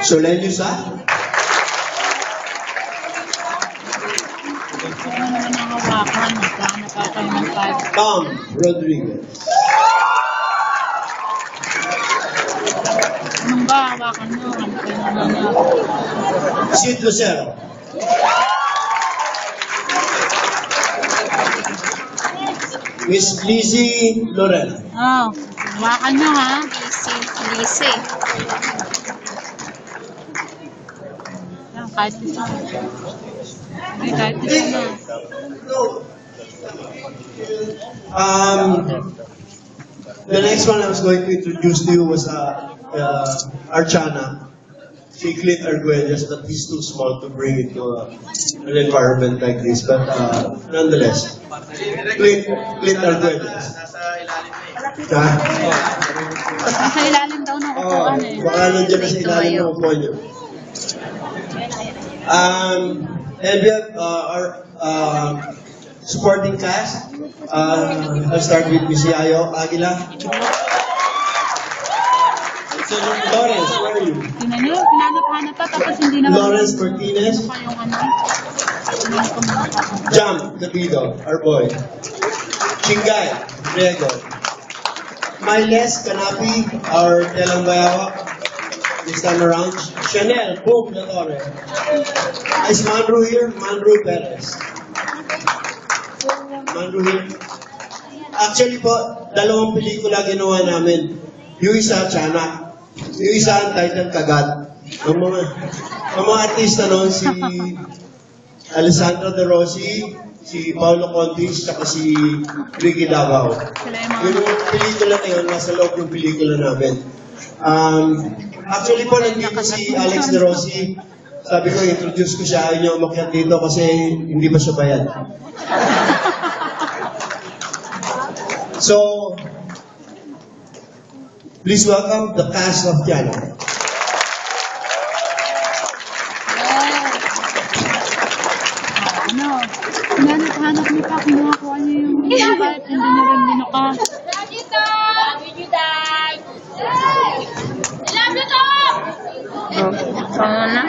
Solenyo sa? Tom Rodriguez. Anong ba? Hawakan mo. Sid Lucero. Miss Lizzie Lorena. Oh, hawakan nyo ha. Lise. Kahit isa. Ay, kahit isa na. The next one I was going to introduce to you was Archana. She Clint Arguelles, but he's too small to bring into an environment like this. But nonetheless, Clint Arguelles. Nasa ilalim daw ng upuan eh. Baka nandiyan na sa ilalim ng upuan niyo. And we have our supporting cast. I'll start with Miss Yayo Aguila. Lawrence, where are you? Tinan nyo, pinanap-hanap pa tapos hindi naman. Lawrence Martinez. Jam, Davido, our boy. Chingay, Diego. Myles Canapi, our Telang Bayawa. This time around. Chanel, boom, La Torre. Is Manru here? Manru Perez. Manru here. Actually po, dalawang pelikula ginawa namin. Yung isa, Tiyanak. Yung isa, ang title, Kagat. Ang mga artista noon, si Alessandra De Rossi, si Paolo Contis, saka si Ricky Davao. Yung pelikula na yun, nasa loob yung pelikula namin. Actually po, nandito si Alex De Rossi. Sabi ko, introduce ko siya, ayaw niya umakyat dito kasi hindi ba siya bayad. So, please welcome the cast of Tiana. Ano? Hanap niyo pa, kinuha niyo yung kahit hindi niyo rin binuka. Love you, Dad! Love you, Tom! Sana na.